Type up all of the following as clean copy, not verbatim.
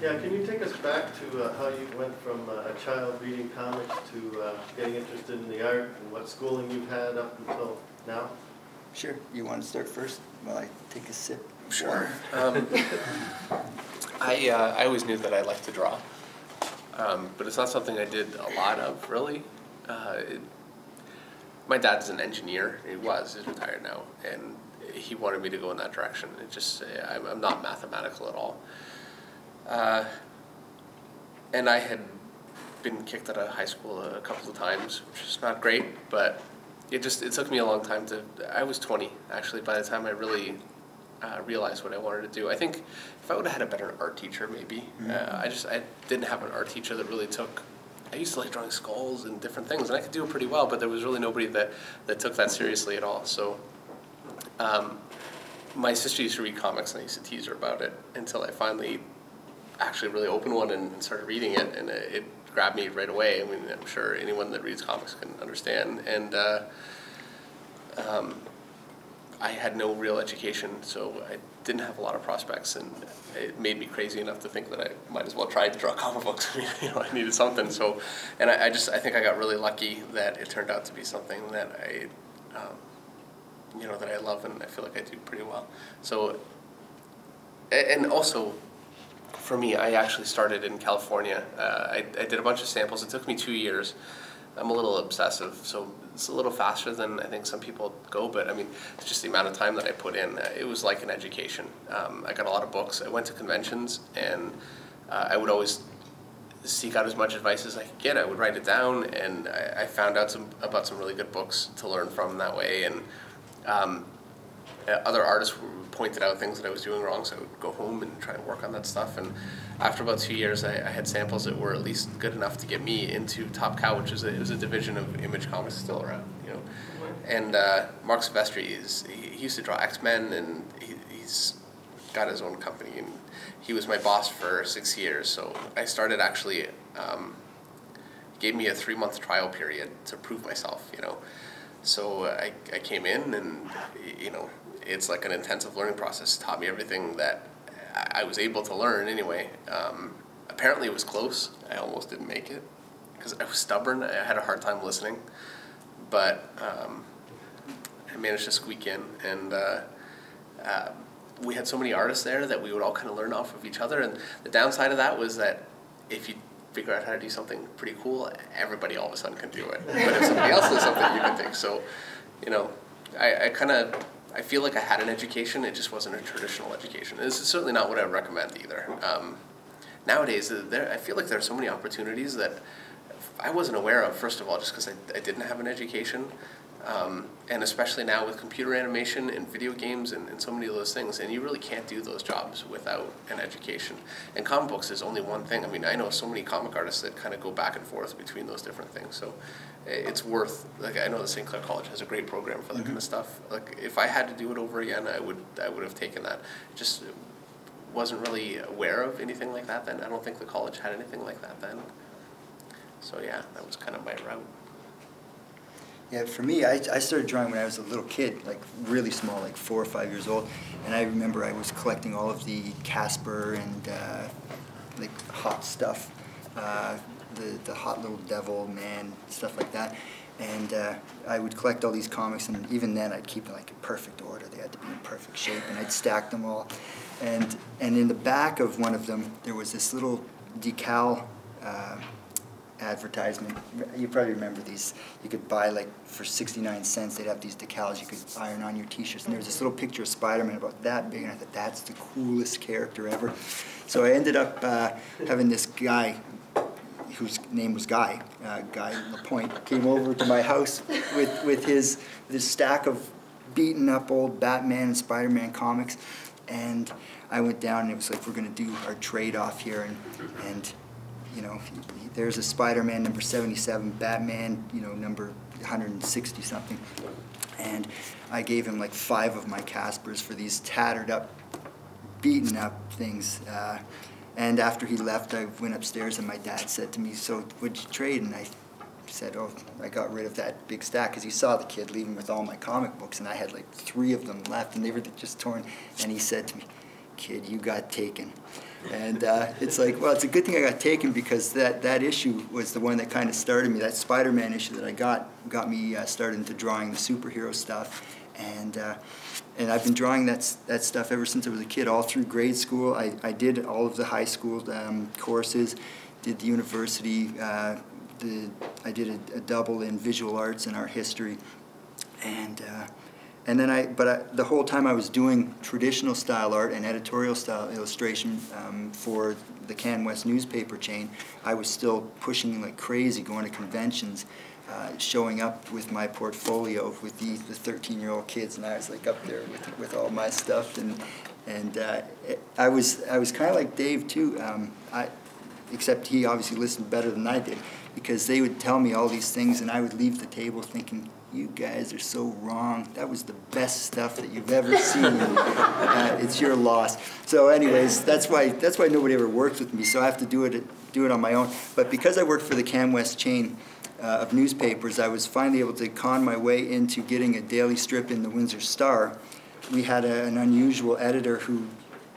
Yeah, can you take us back to how you went from a child reading comics to getting interested in the art, and what schooling you've had up until now? Sure. You want to start first while I take a sip? Sure. I always knew that I liked to draw, but it's not something I did a lot of, really. My dad's an engineer. He's retired now, and he wanted me to go in that direction. It just, I'm not mathematical at all. And I had been kicked out of high school a couple of times, which is not great, but it took me a long time I was 20, actually, by the time I really realized what I wanted to do. I think if I would have had a better art teacher, maybe. I didn't have an art teacher that really I used to like drawing skulls and different things, and I could do it pretty well, but there was really nobody that took that seriously at all. So my sister used to read comics, and I used to tease her about it until I finally actually really opened one and started reading it, and it grabbed me right away. I mean, I'm sure anyone that reads comics can understand. And I had no real education, so I didn't have a lot of prospects, and it made me crazy enough to think that I might as well try to draw comic books. I mean, I needed something. So, and I think I got really lucky that it turned out to be something that that I love, and I feel like I do pretty well. So, and also, for me, I actually started in California. I did a bunch of samples. It took me 2 years. I'm a little obsessive, so it's a little faster than I think some people go, but I mean, it's just the amount of time that I put in. It was like an education. I got a lot of books. I went to conventions, and I would always seek out as much advice as I could get. I would write it down, and I found out about some really good books to learn from that way, and other artists pointed out things that I was doing wrong, so I would go home and try and work on that stuff. And after about 2 years, I had samples that were at least good enough to get me into Top Cow, which is a division of Image Comics still around, And Mark Silvestri he used to draw X-Men, and he's got his own company, and he was my boss for 6 years. So I started actually, gave me a 3-month trial period to prove myself, So I came in, and it's like an intensive learning process. It taught me everything that I was able to learn anyway. Apparently it was close. I almost didn't make it because I was stubborn. I had a hard time listening, but I managed to squeak in, and we had so many artists there that we would all kind of learn off of each other. And the downside of that was that if you figure out how to do something pretty cool, everybody all of a sudden can do it. But if somebody else does something, you can think. So, I feel like I had an education. It just wasn't a traditional education. This is certainly not what I would recommend either. Nowadays, I feel like there are so many opportunities that I wasn't aware of, first of all, just because I didn't have an education. And especially now with computer animation and video games and so many of those things, and you really can't do those jobs without an education. And comic books is only one thing. I mean, I know so many comic artists that kind of go back and forth between those different things. So it's worth, like, I know the St. Clair College has a great program for that kind of stuff. Like, if I had to do it over again, I would have taken that. Just wasn't really aware of anything like that then. I don't think the college had anything like that then. So yeah, that was kind of my route. Yeah, for me, I started drawing when I was a little kid, like really small, like 4 or 5 years old. And I remember I was collecting all of the Casper and like hot stuff, the Hot Little Devil Man, stuff like that. And I would collect all these comics, and even then I'd keep them like in perfect order. They had to be in perfect shape, and I'd stack them all. And in the back of one of them, there was this little decal advertisement. You probably remember these. You could buy, like, for 69 cents, they'd have these decals you could iron on your t-shirts. And there was this little picture of Spider-Man about that big, and I thought, that's the coolest character ever. So I ended up having this guy, whose name was Guy Lapointe, came over to my house with his stack of beaten up old Batman and Spider-Man comics. And I went down, and it was like, we're going to do our trade-off here, and there's a Spider-Man number 77, Batman, number 160 something. And I gave him like 5 of my Caspers for these tattered up, beaten up things. And after he left, I went upstairs, and my dad said to me, "So what'd you trade?" And I said, "Oh, I got rid of that big stack," because he saw the kid leaving with all my comic books, and I had like 3 of them left, and they were just torn. And he said to me, "Kid, you got taken." And it's like, well, it's a good thing I got taken, because that issue was the one that kind of started me. That Spider-Man issue that I got me started into drawing the superhero stuff. And I've been drawing that stuff ever since I was a kid, all through grade school. I did all of the high school courses, did the university. I did a double in visual arts and art history, and then the whole time I was doing traditional style art and editorial style illustration for the CanWest newspaper chain. I was still pushing like crazy, going to conventions, showing up with my portfolio with the 13-year-old kids, and I was like up there with all my stuff, and I was kind of like Dave too, except he obviously listened better than I did, because they would tell me all these things and I would leave the table thinking, you guys are so wrong. That was the best stuff that you've ever seen. It's your loss. So anyways, that's why nobody ever worked with me, so I have to do it on my own. But because I worked for the CanWest chain of newspapers, I was finally able to con my way into getting a daily strip in the Windsor Star. We had an unusual editor who,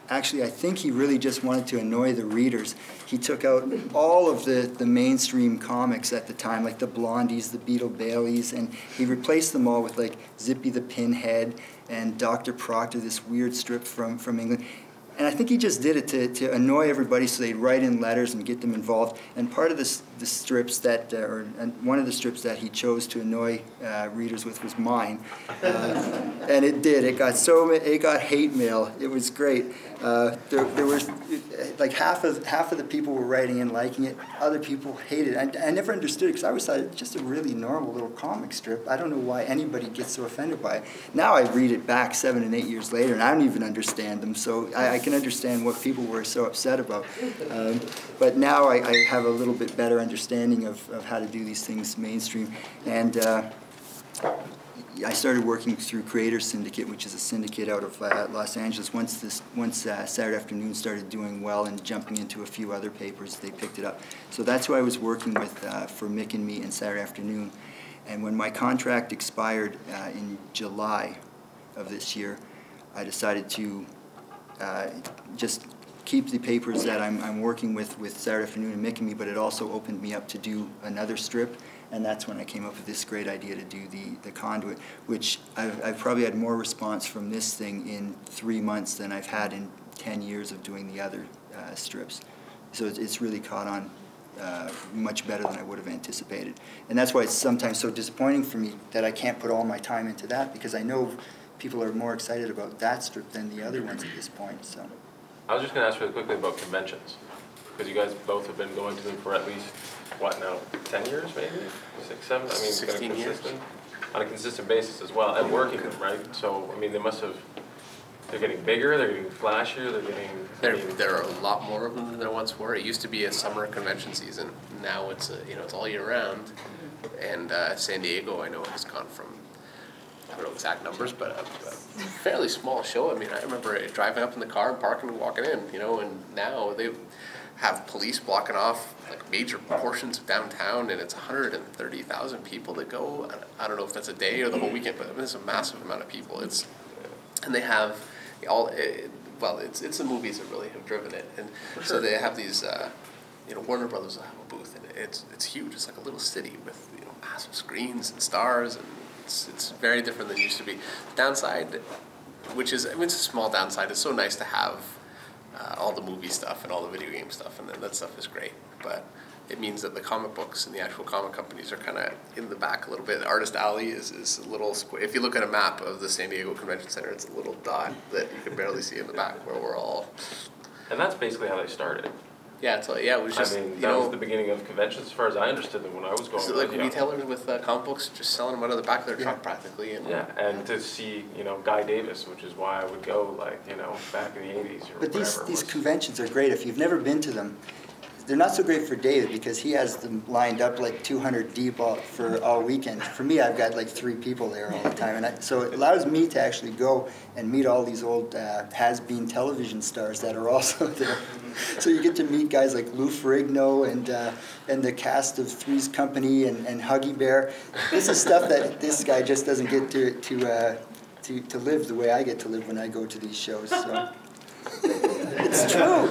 actually, I think he really just wanted to annoy the readers. He took out all of the mainstream comics at the time, like the Blondies, the Beetle Baileys, and he replaced them all with like Zippy the Pinhead and Dr. Proctor, this weird strip from England. And I think he just did it to annoy everybody, so they'd write in letters and get them involved. And part of the strips that, one of the strips that he chose to annoy readers with was mine, and it did. It got hate mail. It was great. There was like half of the people were writing and liking it. Other people hated it. I never understood it, because I always thought it was just a really normal little comic strip. I don't know why anybody gets so offended by it. Now I read it back 7 and 8 years later, and I don't even understand them. So I can understand what people were so upset about. But now I have a little bit better understanding of how to do these things mainstream. And I started working through Creator Syndicate, which is a syndicate out of Los Angeles. Once Saturday Afternoon started doing well and jumping into a few other papers, they picked it up. So that's who I was working with for Mick and Me and Saturday Afternoon. And when my contract expired in July of this year, I decided to just keep the papers that I'm working with Saturday Afternoon and Mick and Me, but it also opened me up to do another strip. And that's when I came up with this great idea to do the Conduit, which I've probably had more response from this thing in 3 months than I've had in 10 years of doing the other strips. So it's really caught on much better than I would have anticipated. And that's why it's sometimes so disappointing for me that I can't put all my time into that, because I know people are more excited about that strip than the other ones at this point. So I was just going to ask really quickly about conventions, because you guys both have been going to them for at least, what now, 10 years maybe? 6, 7? I mean, 16 years. On a consistent basis as well, and working them, right? So, I mean, they must have, they're getting bigger, they're getting flashier, they're getting... There are a lot more of them than there once were. It used to be a summer convention season. Now it's it's all year round. And San Diego, I know, has gone from, I don't know exact numbers, but a fairly small show. I mean, I remember driving up in the car and parking and walking in, and now they have police blocking off like major portions of downtown, and it's 130,000 people that go. I don't know if that's a day or the whole weekend, but it's a massive amount of people. And they have it's the movies that really have driven it, and so they have these. Warner Brothers will have a booth, and it's huge. It's like a little city with massive screens and stars, and it's very different than it used to be. The downside, which is it's a small downside. It's so nice to have all the movie stuff and all the video game stuff, and that stuff is great. But it means that the comic books and the actual comic companies are kind of in the back a little bit. Artist Alley is a little square. If you look at a map of the San Diego Convention Center, it's a little dot that you can barely see in the back where we're all. And that's basically how they started. Yeah, it was just, I mean, that was the beginning of conventions as far as I understood them when I was going. So like retailers with comic books just selling them out of the back of their truck practically. And to see, Guy Davis, which is why I would go, back in the 80s or But whatever. these conventions are great. If you've never been to them, they're not so great for David, because he has them lined up like 200 deep for all weekend. For me, I've got like 3 people there all the time, and so it allows me to actually go and meet all these old has-been television stars that are also there. So you get to meet guys like Lou Ferrigno and the cast of Three's Company and Huggy Bear. This is stuff that this guy just doesn't get to live the way I get to live when I go to these shows. So it's true.